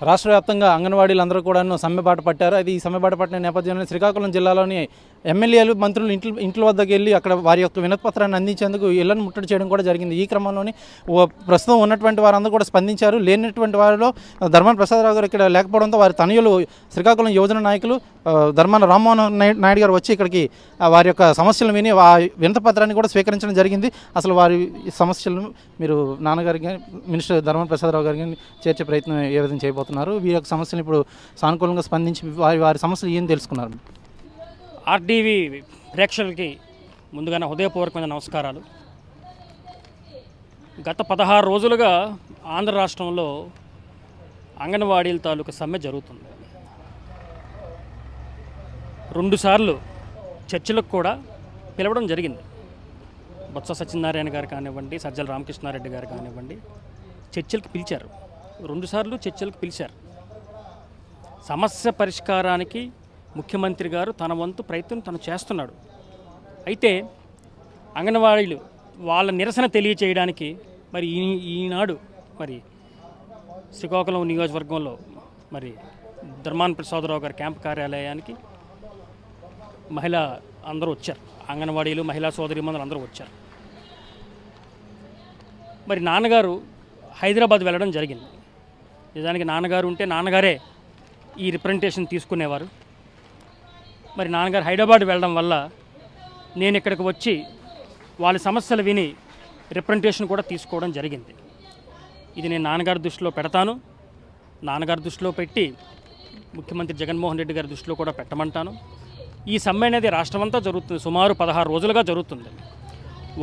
రాష్ట్ర వ్యాప్తంగా అంగన్వాడీలందరూ కూడా సమ్మెబాట పట్టారు. అది ఈ సమ్మెబాట పట్టిన నేపథ్యంలో శ్రీకాకుళం జిల్లాలోని ఎమ్మెల్యేలు మంత్రులు ఇంట్ల వద్దకు వెళ్ళి అక్కడ వారి యొక్క వినతిపత్రాన్ని అందించేందుకు ఇళ్లను ముట్టడి చేయడం కూడా జరిగింది. ఈ క్రమంలోని ప్రస్తుతం ఉన్నటువంటి వారందరూ కూడా స్పందించారు. లేనటువంటి వారిలో ధర్మాన ప్రసాదరావు గారు ఇక్కడ లేకపోవడంతో వారి తనయులు శ్రీకాకుళం యువజన నాయకులు ధర్మాన రామ్మోహన్ నాయుడు గారు వచ్చి ఇక్కడికి వారి యొక్క సమస్యలు విని ఆ వినతిపత్రాన్ని కూడా స్వీకరించడం జరిగింది. అసలు వారి సమస్యలను మీరు నాన్నగారికి కానీ మినిస్టర్ ధర్మాన ప్రసాదరావు గారికి కానీ చేర్చే ప్రయత్నం ఏ విధంగా చేయబోతున్నారు? వీరి యొక్క సమస్యలు ఇప్పుడు సానుకూలంగా స్పందించి వారి సమస్యలు ఏం తెలుసుకున్నారు? ఆర్టీవీ ప్రేక్షకులకి ముందుగా నా హృదయపూర్వకమైన నమస్కారాలు. గత 16 రోజులుగా ఆంధ్ర రాష్ట్రంలో అంగన్వాడీల తాలూకా సమ్మె జరుగుతుంది. 2 సార్లు చర్చలకు కూడా పిలవడం జరిగింది. బొత్స సత్యనారాయణ గారు కానివ్వండి, సజ్జల రామకృష్ణారెడ్డి గారు కానివ్వండి, చర్చలకు పిలిచారు. 2 సార్లు చర్చలకు పిలిచారు. సమస్య పరిష్కారానికి ముఖ్యమంత్రి గారు తన వంతు ప్రయత్నం తను చేస్తున్నాడు. అయితే అంగన్వాడీలు వాళ్ళ నిరసన తెలియచేయడానికి మరి ఈనాడు మరి శ్రీకాకుళం నియోజకవర్గంలో మరి ధర్మాన ప్రసాదరావు గారి క్యాంప్ కార్యాలయానికి మహిళా అందరూ వచ్చారు. అంగన్వాడీలు, మహిళా సోదరీమణులు అందరూ వచ్చారు. మరి నాన్నగారు హైదరాబాద్ వెళ్ళడం జరిగింది. నిజానికి నాన్నగారు ఉంటే నాన్నగారే ఈ రిప్రజెంటేషన్ తీసుకునేవారు. మరి నాన్నగారు హైదరాబాద్ వెళ్ళడం వల్ల నేను ఇక్కడికి వచ్చి వాళ్ళ సమస్యలు విని రిప్రజెంటేషన్ కూడా తీసుకోవడం జరిగింది. ఇది నేను నాన్నగారి దృష్టిలో పెడతాను. నాన్నగారి దృష్టిలో పెట్టి ముఖ్యమంత్రి జగన్మోహన్ రెడ్డి గారి దృష్టిలో కూడా పెట్టమంటాను. ఈ సమ్మె అనేది రాష్ట్రమంతా జరుగుతుంది. సుమారు 16 రోజులుగా జరుగుతుంది.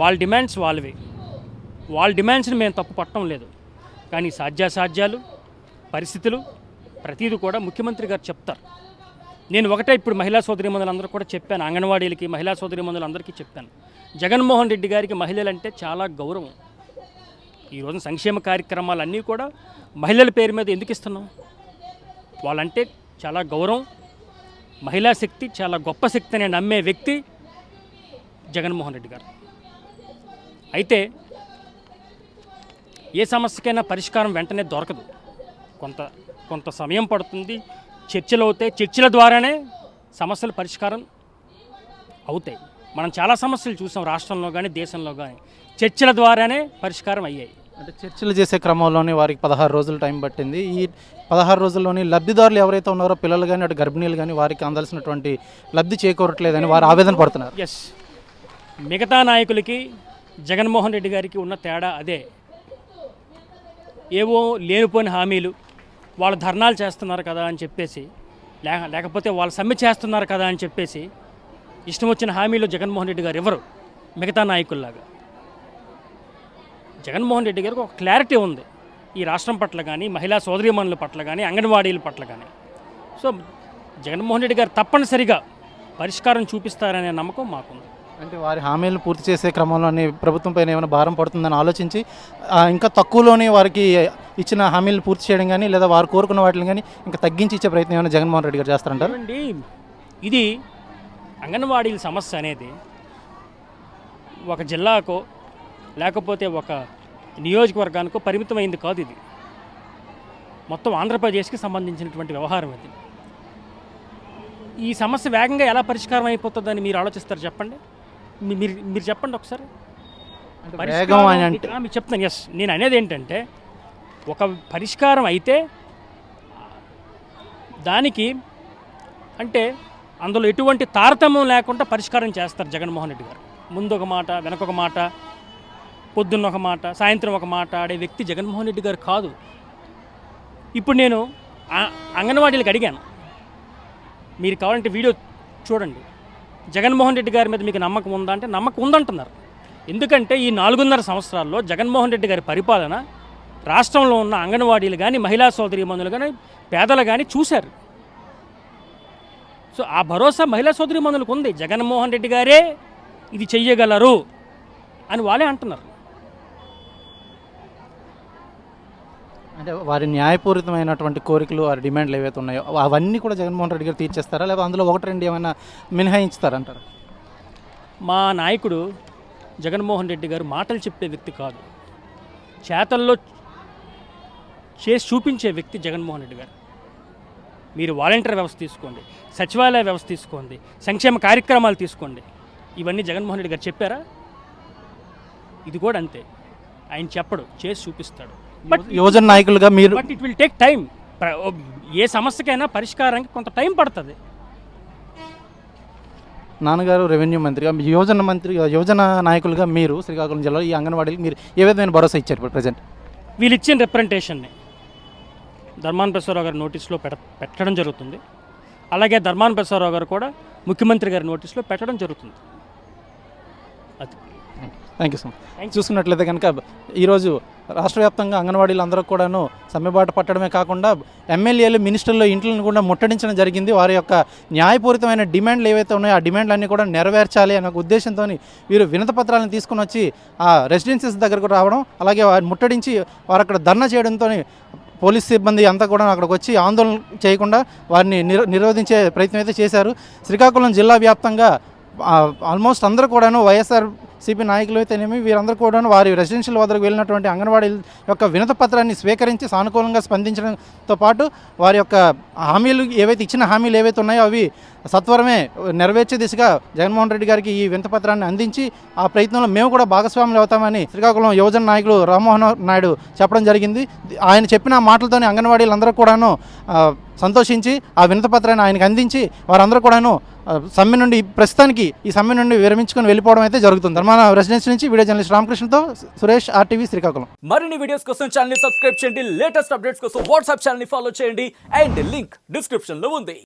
వాళ్ళ డిమాండ్స్ వాళ్ళవి. వాళ్ళ డిమాండ్స్ని మేము తప్పు పట్టడం లేదు. కానీ సాధ్యాసాధ్యాలు, పరిస్థితులు ప్రతిదీ కూడా ముఖ్యమంత్రి గారు చెప్తారు. నేను ఒకటే ఇప్పుడు మహిళా సోదరీమణులందరూ కూడా చెప్పాను. అంగన్వాడీలకి, మహిళా సోదరీమణులందరికీ చెప్పాను. జగన్మోహన్ రెడ్డి గారికి మహిళలంటే చాలా గౌరవం. ఈరోజు సంక్షేమ కార్యక్రమాలన్నీ కూడా మహిళల పేరు మీద ఎందుకు ఇస్తున్నాం? వాళ్ళంటే చాలా గౌరవం. మహిళా శక్తి చాలా గొప్ప శక్తి అని నమ్మే వ్యక్తి జగన్మోహన్ రెడ్డి గారు. అయితే ఏ సమస్యకైనా పరిష్కారం వెంటనే దొరకదు. కొంత సమయం పడుతుంది. చర్చలు అవుతాయి. చర్చల ద్వారానే సమస్యలు పరిష్కారం అవుతాయి. మనం చాలా సమస్యలు చూసాం రాష్ట్రంలో కానీ దేశంలో కానీ. చర్చల ద్వారానే పరిష్కారం అయ్యాయి. అంటే చర్చలు చేసే క్రమంలోనే వారికి 16 రోజులు టైం పట్టింది. ఈ 16 రోజుల్లోని లబ్ధిదారులు ఎవరైతే ఉన్నారో పిల్లలు కానీ అటు గర్భిణీలు కానీ వారికి అందాల్సినటువంటి లబ్ధి చేకూరట్లేదని వారు ఆవేదన పడుతున్నారు. ఎస్, మిగతా నాయకులకి జగన్మోహన్ రెడ్డి గారికి ఉన్న తేడా అదే. ఏవో లేనిపోయిన హామీలు, వాళ్ళు ధర్నాలు చేస్తున్నారు కదా అని చెప్పేసి, లేకపోతే వాళ్ళు సమ్మె చేస్తున్నారు కదా అని చెప్పేసి ఇష్టం వచ్చిన హామీలు జగన్మోహన్ రెడ్డి గారు ఎవరు మిగతా నాయకుల్లాగా. జగన్మోహన్ రెడ్డి గారికి ఒక క్లారిటీ ఉంది ఈ రాష్ట్రం పట్ల కానీ, మహిళా సోదరీమణుల పట్ల కానీ, అంగన్వాడీల పట్ల కానీ. సో జగన్మోహన్ రెడ్డి గారు తప్పనిసరిగా పరిష్కారం చూపిస్తారనే నమ్మకం మాకుంది. అంటే వారి హామీలను పూర్తి చేసే క్రమంలోనే ప్రభుత్వం పైన ఏమైనా భారం పడుతుందని ఆలోచించి ఇంకా తక్కువలోనే వారికి ఇచ్చిన హామీలను పూర్తి చేయడం కానీ, లేదా వారు కోరుకున్న వాటిని కానీ ఇంకా తగ్గించి ఇచ్చే ప్రయత్నం ఏమైనా జగన్మోహన్ రెడ్డి గారు చేస్తారంటారు? అండి, ఇది అంగన్వాడీల సమస్య అనేది ఒక జిల్లాకో లేకపోతే ఒక నియోజకవర్గానికో పరిమితమైంది కాదు. ఇది మొత్తం ఆంధ్రప్రదేశ్కి సంబంధించినటువంటి వ్యవహారం. ఇది ఈ సమస్య వేగంగా ఎలా పరిష్కారం అయిపోతుందని మీరు ఆలోచిస్తారు చెప్పండి? మీరు చెప్పండి ఒకసారి. మీకు చెప్తాను. ఎస్, నేను అనేది ఏంటంటే ఒక పరిష్కారం అయితే దానికి అంటే అందులో ఎటువంటి తారతమ్యం లేకుండా పరిష్కారం చేస్తారు జగన్మోహన్ రెడ్డి గారు. ముందు ఒక మాట, వెనకొక మాట, పొద్దున్న ఒక మాట, సాయంత్రం ఒక మాట ఆడే వ్యక్తి జగన్మోహన్ రెడ్డి గారు కాదు. ఇప్పుడు నేను అంగన్వాడీలకు అడిగాను, మీరు కావాలంటే వీడియో చూడండి, జగన్మోహన్ రెడ్డి గారి మీద మీకు నమ్మకం ఉందా అంటే నమ్మకం ఉందంటున్నారు. ఎందుకంటే ఈ 4.5 సంవత్సరాల్లో జగన్మోహన్ రెడ్డి గారి పరిపాలన రాష్ట్రంలో ఉన్న అంగన్వాడీలు కానీ, మహిళా సోదరీమణులు కానీ, పేదలు కానీ చూశారు. సో ఆ భరోసా మహిళా సోదరీమణులకు ఉంది. జగన్మోహన్ రెడ్డి గారే ఇది చెయ్యగలరు అని వాళ్ళే అంటున్నారు. అంటే వారి న్యాయపూరితమైనటువంటి కోరికలు, వారి డిమాండ్లు ఏవైతే ఉన్నాయో అవన్నీ కూడా జగన్మోహన్ రెడ్డి గారు తీర్చేస్తారా, లేదా అందులో 1-2 ఏమైనా మినహాయించుతారంటారు? మా నాయకుడు జగన్మోహన్ రెడ్డి గారు మాటలు చెప్పే వ్యక్తి కాదు. చేతల్లో చేసి చూపించే వ్యక్తి జగన్మోహన్ రెడ్డి గారు. మీరు వాలంటీర్ వ్యవస్థ తీసుకోండి, సచివాలయ వ్యవస్థ తీసుకోండి, సంక్షేమ కార్యక్రమాలు తీసుకోండి, ఇవన్నీ జగన్మోహన్ రెడ్డి గారు చెప్పారా? ఇది కూడా అంతే, ఆయన చెప్పడు, చేసి చూపిస్తాడు. యువజన నాయకులుగా మీరు but it will take time. ఏ సమస్యకైనా పరిష్కారానికి కొంత టైం పడుతుంది. నాన్నగారు రెవెన్యూ మంత్రిగా, యువజన నాయకులుగా మీరు శ్రీకాకుళం జిల్లాలో ఈ అంగన్వాడీకి మీరు ఏ విధమైన భరోసా ఇచ్చారు ఇప్పుడు ప్రజెంట్? వీళ్ళు ఇచ్చిన రిప్రజెంటేషన్ని ధర్మాన ప్రసాదరావు గారి నోటీస్లో పెట్టడం జరుగుతుంది. అలాగే ధర్మాన ప్రసాదరావు గారు కూడా ముఖ్యమంత్రి గారి నోటీస్లో పెట్టడం జరుగుతుంది. అది. Thank you so much. చూసుకున్నట్లయితే కనుక ఈరోజు రాష్ట్ర వ్యాప్తంగా అంగన్వాడీలు అందరూ కూడాను సమ్మెబాట పట్టడమే కాకుండా ఎమ్మెల్యేలు, మినిస్టర్లు ఇంట్లను కూడా ముట్టడించడం జరిగింది. వారి యొక్క న్యాయపూరితమైన డిమాండ్లు ఏవైతే ఉన్నాయో ఆ డిమాండ్లన్నీ కూడా నెరవేర్చాలి అనే ఒక ఉద్దేశంతో వీరు వినతి పత్రాలను తీసుకుని వచ్చి ఆ రెసిడెన్సీస్ దగ్గరకు రావడం, అలాగే వారిని ముట్టడించి వారు అక్కడ ధర్నా చేయడంతో పోలీస్ సిబ్బంది అంతా కూడా అక్కడికి వచ్చి ఆందోళన చేయకుండా వారిని నిరోధించే ప్రయత్నం అయితే చేశారు. శ్రీకాకుళం జిల్లా వ్యాప్తంగా ఆల్మోస్ట్ అందరూ కూడాను వైఎస్ఆర్సీపీ నాయకులు అయితేనేమి వీరందరూ కూడాను వారి రెసిడెన్షియల్ వద్దకు వెళ్ళినటువంటి అంగన్వాడీ యొక్క వినతి పత్రాన్ని స్వీకరించి సానుకూలంగా స్పందించడంతో పాటు వారి యొక్క హామీలు ఇచ్చిన హామీలు ఏవైతే ఉన్నాయో అవి సత్వరమే నెరవేర్చే దిశగా జగన్మోహన్ రెడ్డి గారికి ఈ వినతి పత్రాన్ని అందించి ఆ ప్రయత్నంలో మేము కూడా భాగస్వాములు అవుతామని శ్రీకాకుళం యువజన నాయకులు రామ్మోహన్ నాయుడు చెప్పడం జరిగింది. ఆయన చెప్పిన మాటలతోనే అంగన్వాడీలందరూ కూడాను సంతోషించి ఆ వినతి పత్రాన్ని ఆయనకు అందించి వారందరూ కూడాను సమ్మె నుండి ప్రస్తుతానికి ఈ సమ్మె నుండి విరమించుకొని వెళ్ళిపోవడం అయితే జరుగుతుంది. ధర్మాన రెసిడెన్సీ నుంచి వీడియో జర్నలిస్ట్ రామకృష్ణతో సురేష్, RTV శ్రీకాకుళం. మరిన్ని వీడియోస్ కోసం ఛానల్ ని సబ్స్క్రైబ్ చేయండి, లేటెస్ట్ అప్డేట్స్ కోసం వాట్సాప్ ఛానల్ ని ఫాలో చేయండి అండ్ లింక్ డిస్క్రిప్షన్ లో ఉంది.